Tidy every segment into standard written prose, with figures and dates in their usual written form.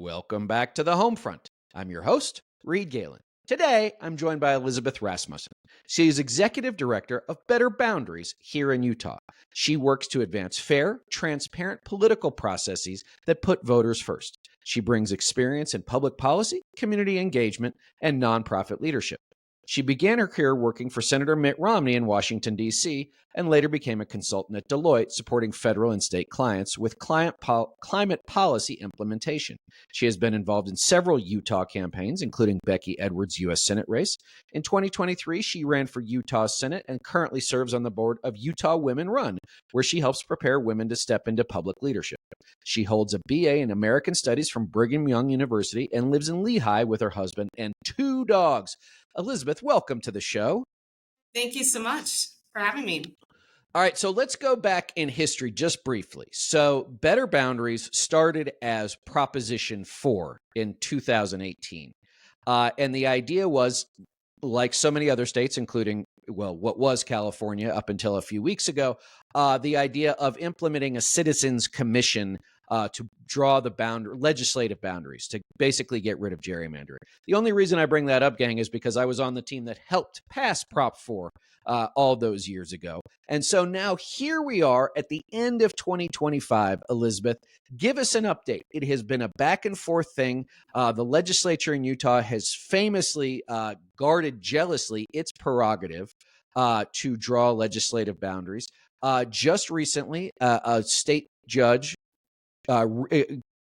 Welcome back to the home front. I'm your host, Reed Galen. Today, I'm joined by Elizabeth Rasumussen. She is Executive Director of Better Boundaries here in Utah. She works to advance fair, transparent political processes that put voters first. She brings experience in public policy, community engagement, and nonprofit leadership. She began her career working for Senator Mitt Romney in Washington, D.C., and later became a consultant at Deloitte supporting federal and state clients with climate policy implementation. She has been involved in several Utah campaigns, including Becky Edwards' U.S. Senate race. In 2023, she ran for Utah's Senate and currently serves on the board of Utah Women Run, where she helps prepare women to step into public leadership. She holds a BA in American Studies from Brigham Young University and lives in Lehigh with her husband and 2 dogs. Elizabeth, welcome to the show. Thank you so much for having me. All right, so let's go back in history just briefly. So Better Boundaries started as Proposition 4 in 2018. And the idea was, like so many other states, including, what was California up until a few weeks ago, the idea of implementing a citizens commission to draw the legislative boundaries, to basically get rid of gerrymandering. The only reason I bring that up, gang, is because I was on the team that helped pass Prop 4 all those years ago. And so now here we are at the end of 2025. Elizabeth, give us an update. It has been a back and forth thing. The legislature in Utah has famously guarded jealously its prerogative to draw legislative boundaries. Just recently, a state judge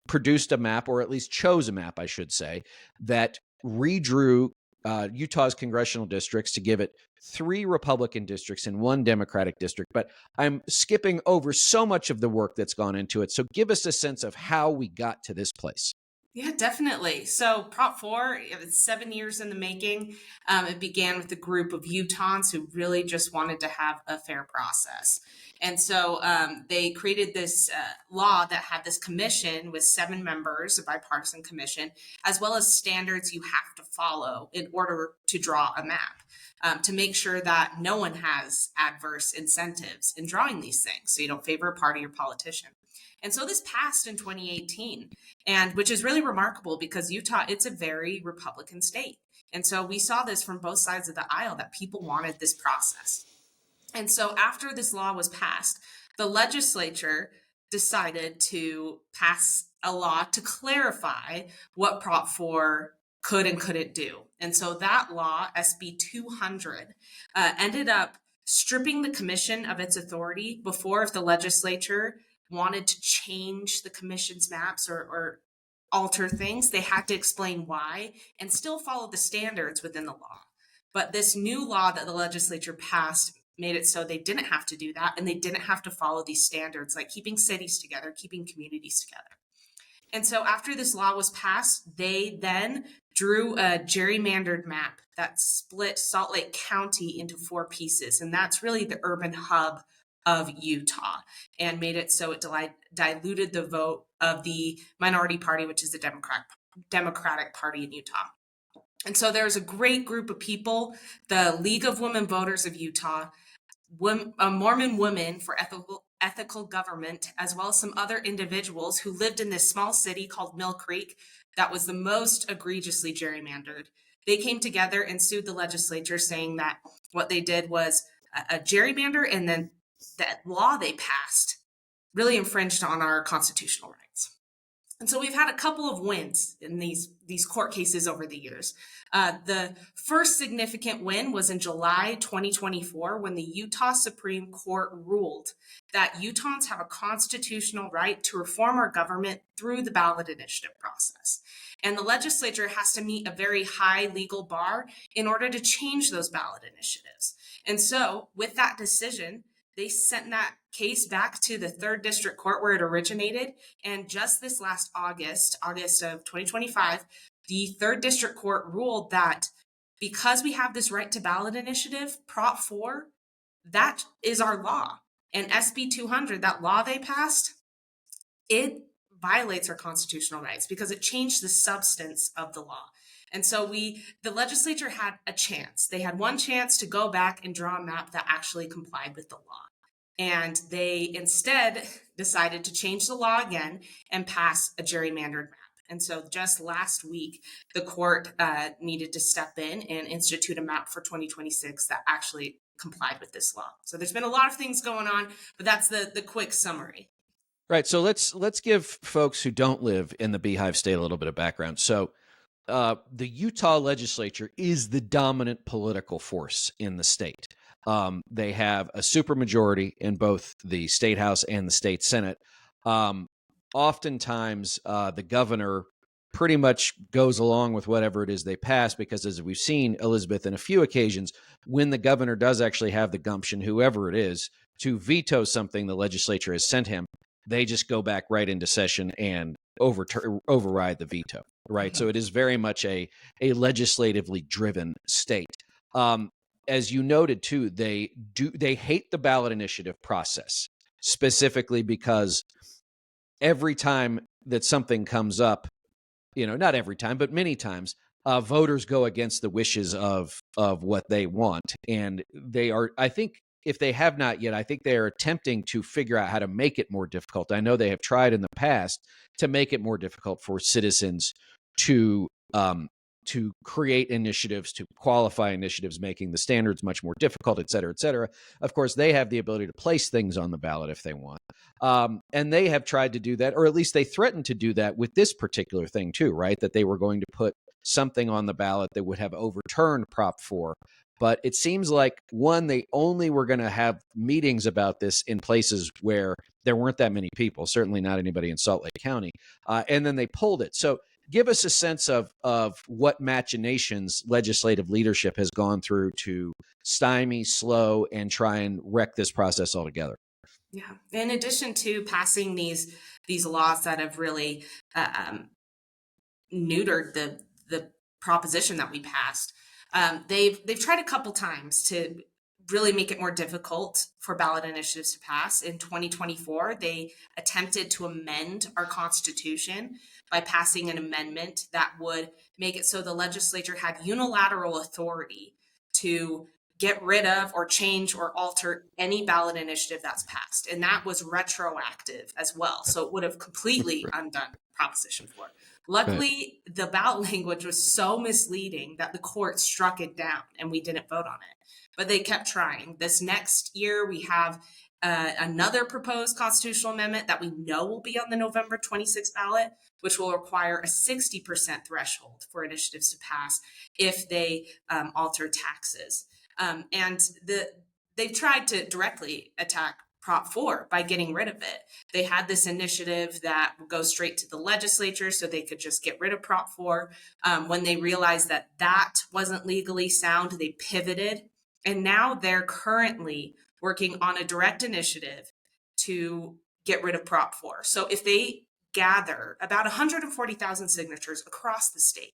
produced a map, or at least chose a map, I should say, that redrew Utah's congressional districts to give it 3 Republican districts and 1 Democratic district. But I'm skipping over so much of the work that's gone into it. So give us a sense of how we got to this place. Yeah, definitely. So Prop 4, it was 7 years in the making. It began with a group of Utahns who really just wanted to have a fair process. And so they created this law that had this commission with 7 members, a bipartisan commission, as well as standards you have to follow in order to draw a map, to make sure that no one has adverse incentives in drawing these things. So you don't favor a party or politician. And so this passed in 2018, and which is really remarkable because Utah, it's a very Republican state. And so we saw this from both sides of the aisle, that people wanted this process. And so after this law was passed, the legislature decided to pass a law to clarify what Prop 4 could and couldn't do. And so that law, SB 200, ended up stripping the commission of its authority before, if the legislature wanted to change the commission's maps or alter things, they had to explain why and still follow the standards within the law. But this new law that the legislature passed made it so they didn't have to do that, and they didn't have to follow these standards, like keeping cities together, keeping communities together. And so after this law was passed, they then drew a gerrymandered map that split Salt Lake County into 4 pieces. And that's really the urban hub of Utah, and made it so it diluted the vote of the minority party, which is the Democratic Party in Utah. And so there's a great group of people, the League of Women Voters of Utah, Mormon Women for Ethical Government, as well as some other individuals who lived in this small city called Mill Creek that was the most egregiously gerrymandered. They came together and sued the legislature, saying that what they did was a gerrymander, and then that law they passed really infringed on our constitutional rights. And so we've had a couple of wins in these court cases over the years. The first significant win was in July 2024, when the Utah Supreme Court ruled that Utahns have a constitutional right to reform our government through the ballot initiative process. And the legislature has to meet a very high legal bar in order to change those ballot initiatives. And so with that decision, they sent that case back to the 3rd District Court where it originated. And just this last August of 2025, the 3rd District Court ruled that because we have this right to ballot initiative, Prop 4, that is our law. And SB 200, that law they passed, it violates our constitutional rights because it changed the substance of the law. And so the legislature had a chance. They had one chance to go back and draw a map that actually complied with the law. And they instead decided to change the law again and pass a gerrymandered map. And so just last week, the court needed to step in and institute a map for 2026 that actually complied with this law. So there's been a lot of things going on, but that's the quick summary. Right. So let's give folks who don't live in the Beehive State a little bit of background. So the Utah Legislature is the dominant political force in the state. They have a supermajority in both the state house and the state senate. Oftentimes, the governor pretty much goes along with whatever it is they pass, because as we've seen, Elizabeth, in a few occasions, when the governor does actually have the gumption, whoever it is, to veto something the legislature has sent him, they just go back right into session and override the veto. Right. Mhm. So it is very much a legislatively driven state. As you noted, too, they hate the ballot initiative process, specifically because every time that something comes up, not every time, but many times, voters go against the wishes of what they want. And they are, I think, if they have not yet, I think they are attempting to figure out how to make it more difficult. I know they have tried in the past to make it more difficult for citizens to create initiatives, to qualify initiatives, making the standards much more difficult, et cetera, et cetera. Of course, they have the ability to place things on the ballot if they want. And they have tried to do that, or at least they threatened to do that with this particular thing too, right? That they were going to put something on the ballot that would have overturned Prop 4. But it seems like, one, they only were going to have meetings about this in places where there weren't that many people, certainly not anybody in Salt Lake County. And then they pulled it. So give us a sense of what machinations legislative leadership has gone through to stymie, slow, and try and wreck this process altogether. Yeah. In addition to passing these laws that have really neutered the proposition that we passed, they've tried a couple times to really make it more difficult for ballot initiatives to pass. In 2024, they attempted to amend our Constitution by passing an amendment that would make it so the legislature had unilateral authority to get rid of or change or alter any ballot initiative that's passed. And that was retroactive as well. So it would have completely undone Proposition 4. Luckily, the ballot language was so misleading that the court struck it down and we didn't vote on it. But they kept trying. This next year, we have another proposed constitutional amendment that we know will be on the November 26th ballot, which will require a 60% threshold for initiatives to pass if they alter taxes. They've tried to directly attack Prop 4 by getting rid of it. They had this initiative that would go straight to the legislature so they could just get rid of Prop 4. When they realized that that wasn't legally sound, they pivoted. And now they're currently working on a direct initiative to get rid of Prop 4. So if they gather about 140,000 signatures across the state,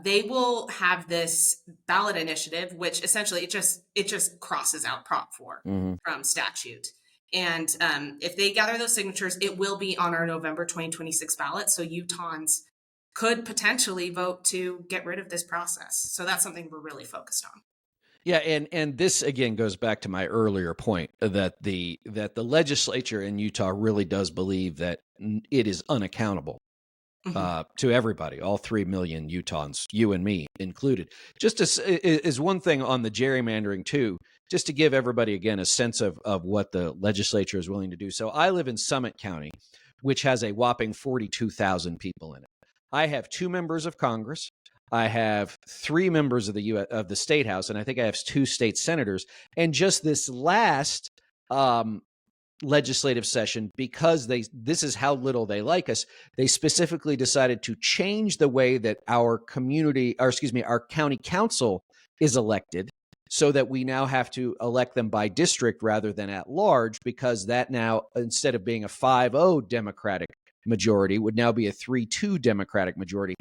they will have this ballot initiative, which essentially it just crosses out Prop 4 from statute. And if they gather those signatures, it will be on our November 2026 ballot. So Utahns could potentially vote to get rid of this process. So that's something we're really focused on. Yeah, and this again goes back to my earlier point that the legislature in Utah really does believe that it is unaccountable to everybody, all 3 million Utahns, you and me included. Just as one thing on the gerrymandering too, just to give everybody again a sense of what the legislature is willing to do. So I live in Summit County, which has a whopping 42,000 people in it. I have 2 members of Congress. I have 3 members of the state house, and I think I have 2 state senators. And just this last legislative session, because this is how little they like us, they specifically decided to change the way that our county council is elected, so that we now have to elect them by district rather than at large, because that now, instead of being a 5-0 Democratic majority, would now be a 3-2 Democratic majority.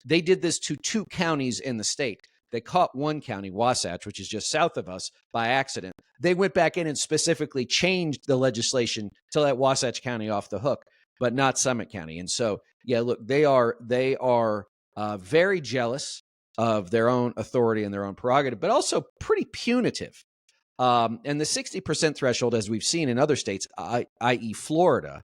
They did this to 2 counties in the state. They caught one county, Wasatch, which is just south of us, by accident. They went back in and specifically changed the legislation to let Wasatch County off the hook, but not Summit County. And so, yeah, look, they are very jealous of their own authority and their own prerogative, but also pretty punitive. And the 60% threshold, as we've seen in other states, i.e. Florida,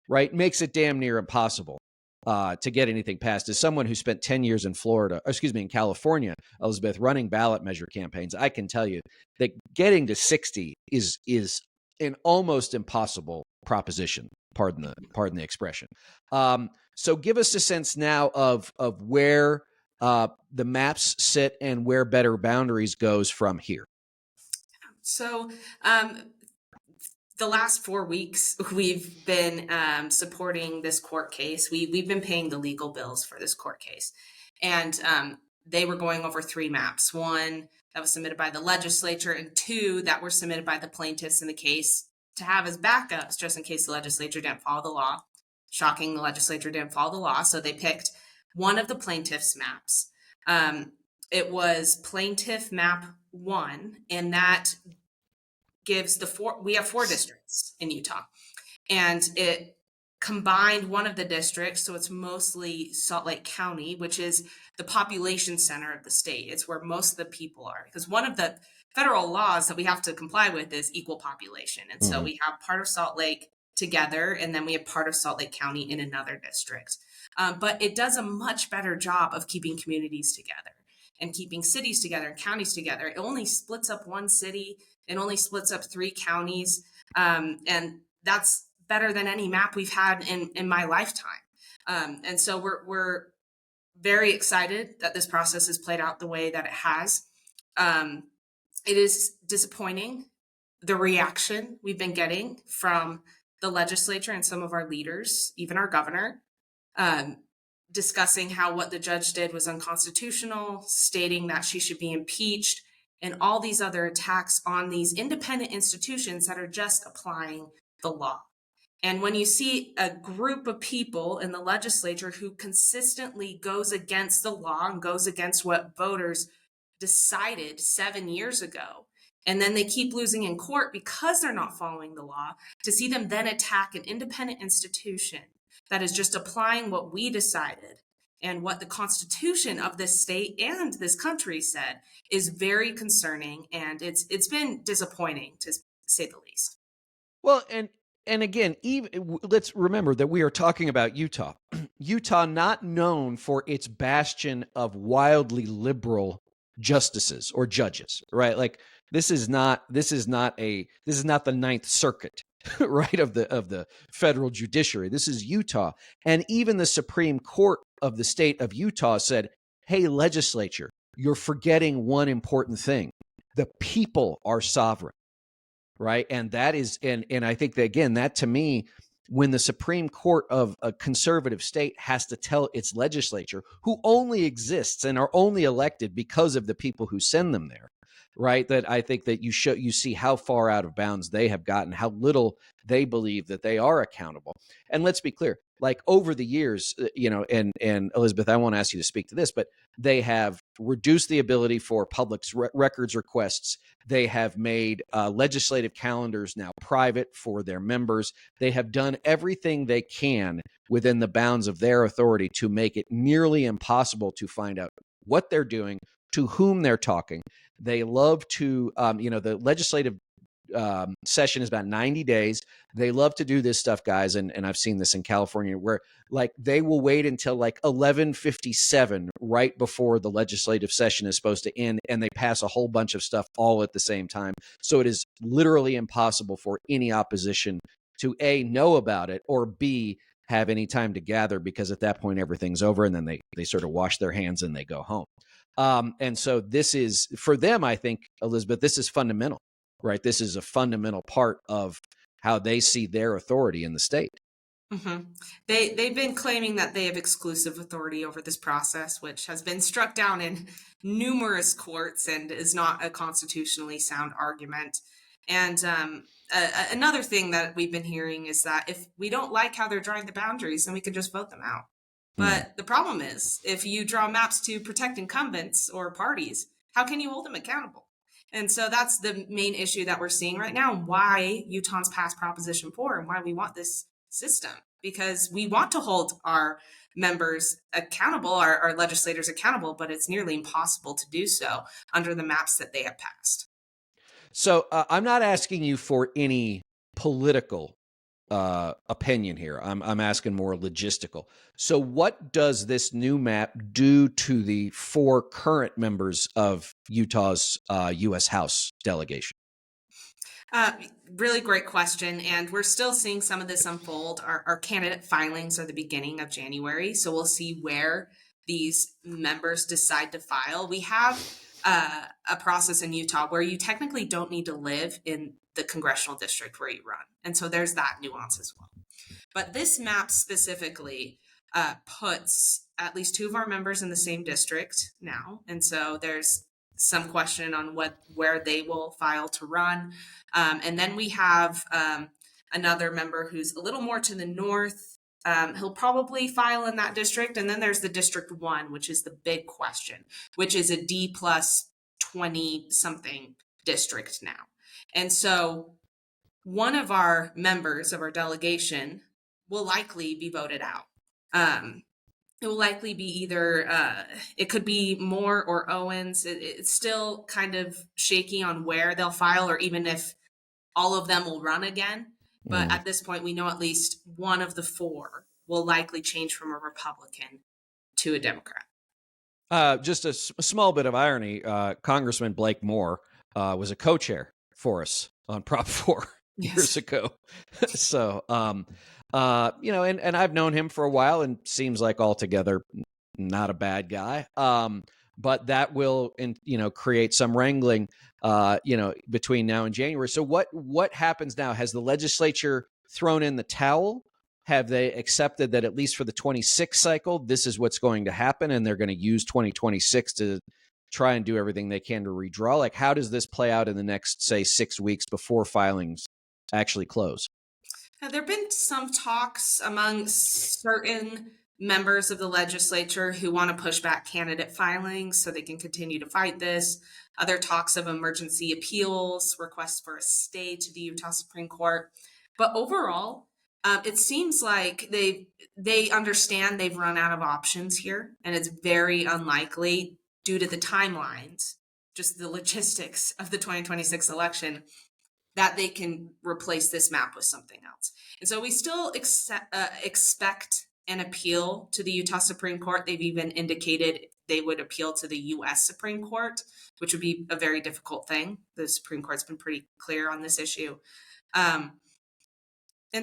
right, makes it damn near impossible to get anything passed. As someone who spent 10 years in in California, Elizabeth, running ballot measure campaigns, I can tell you that getting to 60 is an almost impossible proposition. Pardon the expression. So give us a sense now of where the maps sit and where Better Boundaries goes from here. So the last 4 weeks, we've been supporting this court case. We've been paying the legal bills for this court case. And they were going over 3 maps. 1 that was submitted by the legislature, and 2 that were submitted by the plaintiffs in the case to have as backups just in case the legislature didn't follow the law. Shocking, the legislature didn't follow the law, so they picked one of the plaintiffs' maps. It was plaintiff map 1, and that gives we have 4 districts in Utah, and it combined one of the districts, so it's mostly Salt Lake County, which is the population center of the state. It's where most of the people are, because one of the federal laws that we have to comply with is equal population. And so we have part of Salt Lake together, and then we have part of Salt Lake County in another district. But it does a much better job of keeping communities together and keeping cities together and counties together. It only splits up 1 city. It only splits up 3 counties. And that's better than any map we've had in my lifetime. And so we're very excited that this process has played out the way that it has. It is disappointing, the reaction we've been getting from the legislature and some of our leaders, even our governor, discussing how what the judge did was unconstitutional, stating that she should be impeached, and all these other attacks on these independent institutions that are just applying the law. And when you see a group of people in the legislature who consistently goes against the law and goes against what voters decided 7 years ago, and then they keep losing in court because they're not following the law, to see them then attack an independent institution that is just applying what we decided and what the Constitution of this state and this country said is very concerning, and it's been disappointing, to say the least. Well, and again, let's remember that we are talking about Utah. Utah, not known for its bastion of wildly liberal justices or judges, right? Like this is not the Ninth Circuit, right, of the federal judiciary. This is Utah, and even the Supreme Court of the state of Utah said, "Hey, legislature, you're forgetting one important thing: the people are sovereign." Right. And that is, and I think that, again, that to me, when the Supreme Court of a conservative state has to tell its legislature, who only exists and are only elected because of the people who send them there, right, that I think that you see how far out of bounds they have gotten, how little they believe that they are accountable. And let's be clear, like over the years, and Elizabeth, I won't ask you to speak to this, but they have reduced the ability for public records requests. They have made legislative calendars now private for their members. They have done everything they can within the bounds of their authority to make it nearly impossible to find out what they're doing, to whom they're talking. They love to, the legislative session is about 90 days. They love to do this stuff, guys, and I've seen this in California, where like they will wait until like 11:57 right before the legislative session is supposed to end, and they pass a whole bunch of stuff all at the same time. So it is literally impossible for any opposition to A, know about it, or B, have any time to gather, because at that point everything's over, and then they sort of wash their hands and they go home. And so this is, for them, I think, Elizabeth, this is fundamental. Right. This is a fundamental part of how they see their authority in the state. Mm-hmm. They've been claiming that they have exclusive authority over this process, which has been struck down in numerous courts and is not a constitutionally sound argument. And another thing that we've been hearing is that if we don't like how they're drawing the boundaries, then we can just vote them out. But the problem is, if you draw maps to protect incumbents or parties, how can you hold them accountable? And so that's the main issue that we're seeing right now, and why Utah's passed Proposition 4 and why we want this system, because we want to hold our members accountable, our legislators accountable, but it's nearly impossible to do so under the maps that they have passed. So I'm not asking you for any political opinion here. I'm asking more logistical. So what does this new map do to the 4 current members of Utah's U.S. House delegation? Uh, Really great question. And we're still seeing some of this unfold. Our candidate filings are the beginning of January. So we'll see where these members decide to file. We have a process in Utah where you technically don't need to live in the congressional district where you run. And so there's that nuance as well. But this map specifically puts at least 2 of our members in the same district now. And so there's some question on where they will file to run. And then we have another member who's a little more to the north. He'll probably file in that district. And then there's the District 1, which is the big question, which is a D plus 20 something district now. And so one of our members of our delegation will likely be voted out. It will likely be either, it could be Moore or Owens. It's still kind of shaky on where they'll file or even if all of them will run again. But at this point, we know at least one of the 4 will likely change from a Republican to a Democrat. Just a small bit of irony. Congressman Blake Moore was a co-chair for us on Prop 4 years ago. So, and I've known him for a while and seems like altogether not a bad guy. But that will, create some wrangling, between now and January. So what happens now? Has the legislature thrown in the towel? Have they accepted that at least for the 26 cycle, this is what's going to happen, and they're going to use 2026 to try and do everything they can to redraw? Like, how does this play out in the next, say, 6 weeks before filings actually close? Now, there have been some talks among certain members of the legislature who want to push back candidate filings so they can continue to fight this. Other talks of emergency appeals, requests for a stay to the Utah Supreme Court. But overall, it seems like they understand they've run out of options here, and it's very unlikely due to the timelines, just the logistics of the 2026 election, that they can replace this map with something else. And so we still expect an appeal to the Utah Supreme Court. They've even indicated they would appeal to the U.S. Supreme Court, which would be a very difficult thing. The Supreme Court's been pretty clear on this issue. And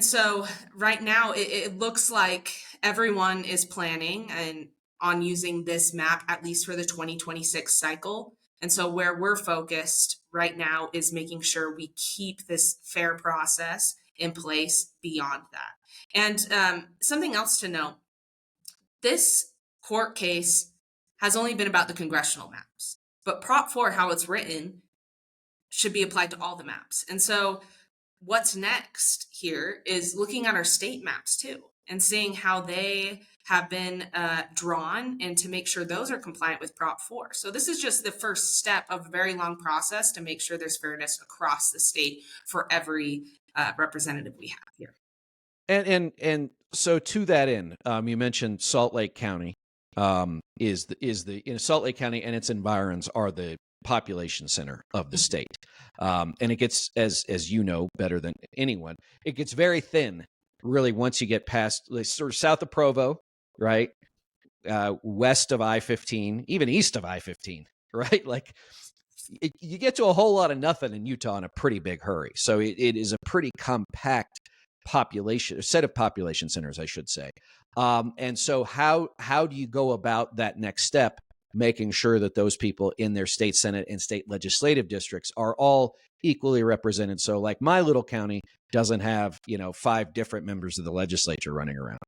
so right now it looks like everyone is planning on using this map, at least for the 2026 cycle. And so where we're focused right now is making sure we keep this fair process in place beyond that. And something else to note, this court case has only been about the congressional maps, but Prop 4, how it's written, should be applied to all the maps. And so what's next here is looking at our state maps too and seeing how they have been drawn and to make sure those are compliant with Prop 4. So this is just the first step of a very long process to make sure there's fairness across the state for every representative we have here. And so to that end, you mentioned Salt Lake County Salt Lake County and its environs are the population center of the state. And it gets, as you know better than anyone, it gets very thin, really, once you get past sort of south of Provo, right? West of I-15, even east of I-15, right? Like you get to a whole lot of nothing in Utah in a pretty big hurry. So it is a pretty compact set of population centers, I should say. And so how do you go about that next step, making sure that those people in their state senate and state legislative districts are all equally represented? So like my little county doesn't have, 5 different members of the legislature running around.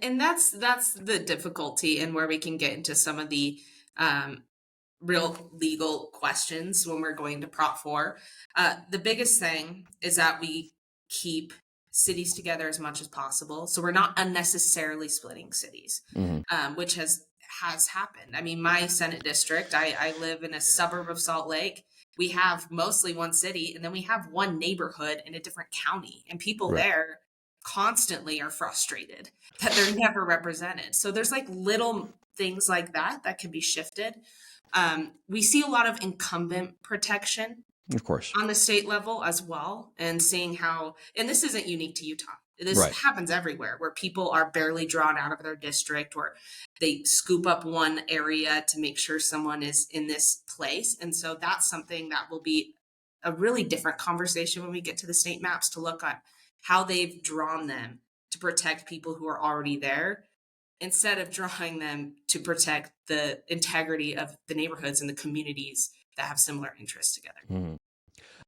And that's the difficulty and where we can get into some of the real legal questions when we're going to Prop 4. The biggest thing is that we keep cities together as much as possible. So we're not unnecessarily splitting cities, which has happened. I mean, my Senate district, I live in a suburb of Salt Lake. We have mostly one city, and then we have one neighborhood in a different county, and people there constantly are frustrated that they're never represented. So there's like little things like that can be shifted. We see a lot of incumbent protection Of course. on the state level as well, and seeing how, and this isn't unique to Utah. This Right. happens everywhere where people are barely drawn out of their district, or they scoop up one area to make sure someone is in this place. And so that's something that will be a really different conversation when we get to the state maps, to look at how they've drawn them to protect people who are already there, instead of drawing them to protect the integrity of the neighborhoods and the communities that have similar interests together.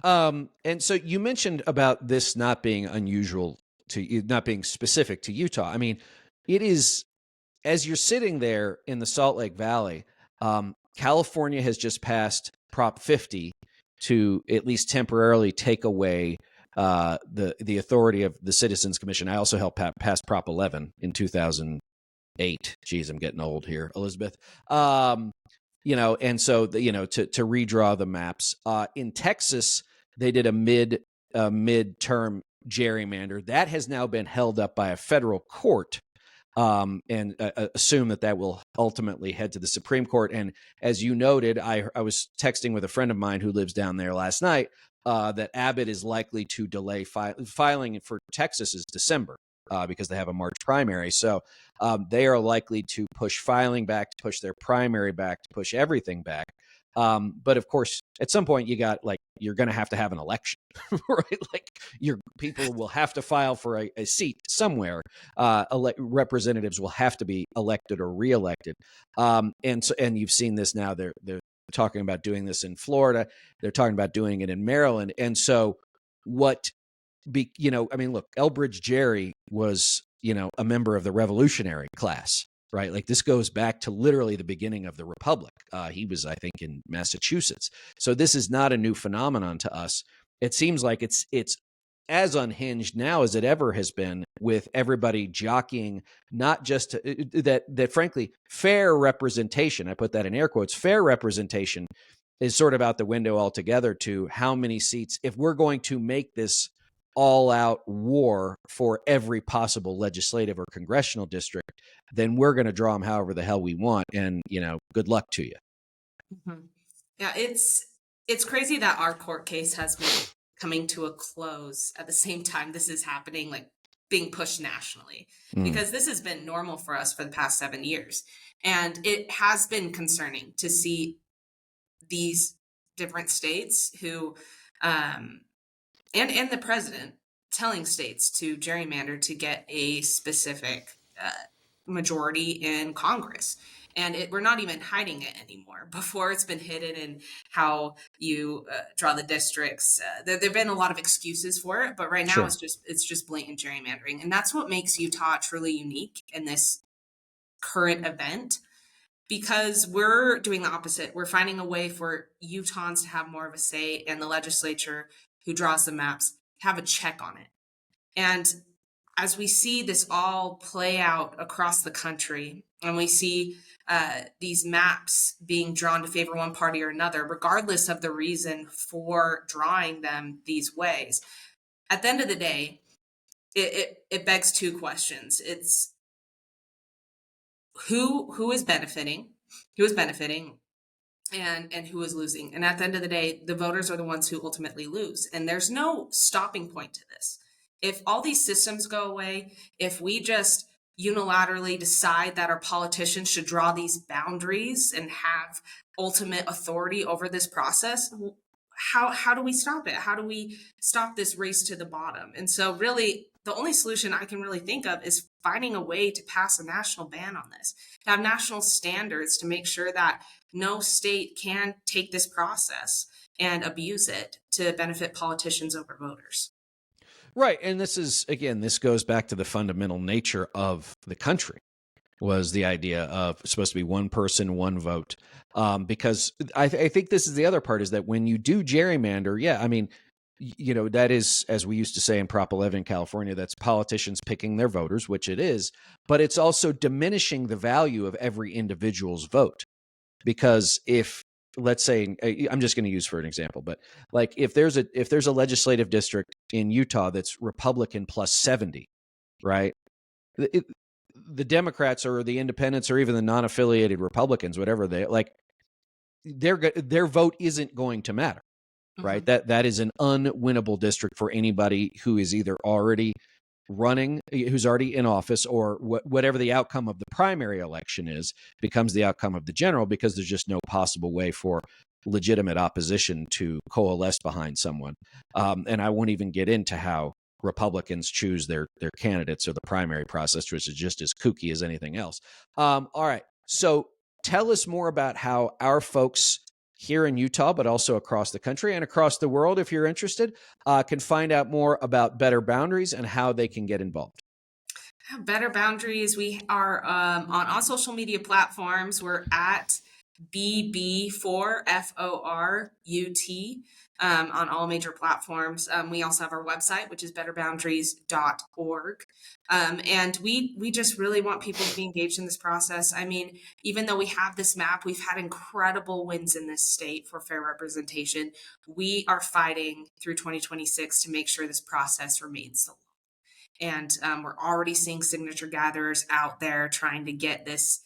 Mhm. And so you mentioned about this not being unusual not being specific to Utah. I mean, it is, as you're sitting there in the Salt Lake Valley, California has just passed Prop 50 to at least temporarily take away the authority of the Citizens Commission. I also helped pass Prop 11 in 2008. Geez, I'm getting old here, Elizabeth. And so to redraw the maps in Texas, they did a midterm gerrymander that has now been held up by a federal court, and assume that will ultimately head to the Supreme Court. And as you noted, I was texting with a friend of mine who lives down there last night that Abbott is likely to delay filing for Texas is December. Because they have a March primary. So they are likely to push filing back, to push their primary back, to push everything back. But of course, at some point, you're going to have an election, right? Like your people will have to file for a seat somewhere. Representatives will have to be elected or reelected. And you've seen this now. They're talking about doing this in Florida. They're talking about doing it in Maryland. And so look, Elbridge Gerry was, a member of the Revolutionary class, right? Like this goes back to literally the beginning of the Republic. He was, I think, in Massachusetts. So this is not a new phenomenon to us. It seems like it's as unhinged now as it ever has been, with everybody jockeying, not just that frankly, fair representation, I put that in air quotes, fair representation is sort of out the window altogether to how many seats, if we're going to make this all-out war for every possible legislative or congressional district, then we're going to draw them however the hell we want, and good luck to you. Mm-hmm. Yeah, it's crazy that our court case has been coming to a close at the same time this is happening, like being pushed nationally, because this has been normal for us for the past 7 years, and it has been concerning to see these different states who and the president telling states to gerrymander to get a specific majority in Congress. And we're not even hiding it anymore. Before, it's been hidden in how you draw the districts. There've been a lot of excuses for it, but right now Sure. it's just blatant gerrymandering, and that's what makes Utah truly unique in this current event. Because we're doing the opposite. We're finding a way for Utahns to have more of a say, and the legislature who draws the maps have a check on it. And as we see this all play out across the country, and we see these maps being drawn to favor one party or another, regardless of the reason for drawing them these ways, at the end of the day, it begs two questions. It's who is benefiting, and who is losing. And at the end of the day, the voters are the ones who ultimately lose. And there's no stopping point to this. If all these systems go away, if we just unilaterally decide that our politicians should draw these boundaries and have ultimate authority over this process, how do we stop it? How do we stop this race to the bottom? And so really, the only solution I can really think of is finding a way to pass a national ban on this, to have national standards to make sure that no state can take this process and abuse it to benefit politicians over voters. Right. And this goes back to the fundamental nature of the country, was the idea of supposed to be one person, one vote. Because I think this is the other part, is that when you do gerrymander, that is, as we used to say in Prop 11 in California, that's politicians picking their voters, which it is, but it's also diminishing the value of every individual's vote. Because if, let's say, I'm just going to use for an example, but like if there's a legislative district in Utah that's Republican plus 70, right? The Democrats or the independents or even the non-affiliated Republicans, whatever they like, their vote isn't going to matter. right? That is an unwinnable district for anybody who is either already running, who's already in office, or whatever the outcome of the primary election is becomes the outcome of the general, because there's just no possible way for legitimate opposition to coalesce behind someone. And I won't even get into how Republicans choose their candidates or the primary process, which is just as kooky as anything else. All right. So tell us more about how our folks here in Utah, but also across the country and across the world, if you're interested, can find out more about Better Boundaries and how they can get involved. Better Boundaries. We are on all social media platforms. We're at BB4FORUT on all major platforms. We also have our website, which is betterboundaries.org. And we just really want people to be engaged in this process. I mean, even though we have this map, we've had incredible wins in this state for fair representation. We are fighting through 2026 to make sure this process remains so long. And we're already seeing signature gatherers out there trying to get this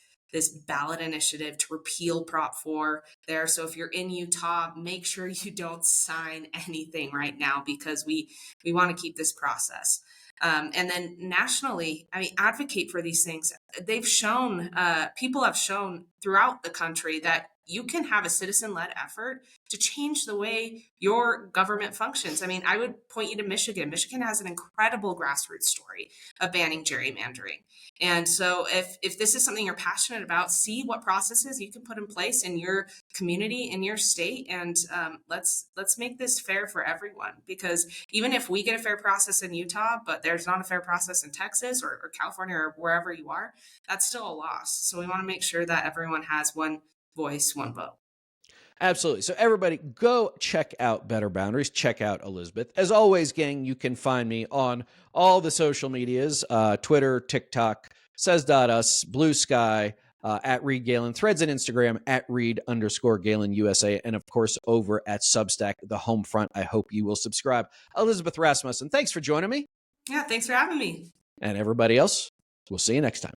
ballot initiative to repeal Prop 4 there. So if you're in Utah, make sure you don't sign anything right now, because we want to keep this process. And then nationally, I mean, advocate for these things. They've shown, people have shown throughout the country that you can have a citizen-led effort to change the way your government functions. I mean, I would point you to Michigan. Michigan has an incredible grassroots story of banning gerrymandering. And so if this is something you're passionate about, see what processes you can put in place in your community, in your state, and let's make this fair for everyone. Because even if we get a fair process in Utah, but there's not a fair process in Texas or California or wherever you are, that's still a loss. So we want to make sure that everyone has one voice, one vote. Absolutely. So everybody go check out Better Boundaries. Check out Elizabeth. As always, gang, you can find me on all the social medias, Twitter, TikTok, says.us, Blue Sky, at Reed Galen, Threads and Instagram at Reed_Galen USA, and of course over at Substack, the home front. I hope you will subscribe. Elizabeth Rasumussen, thanks for joining me. Yeah, thanks for having me. And everybody else, we'll see you next time.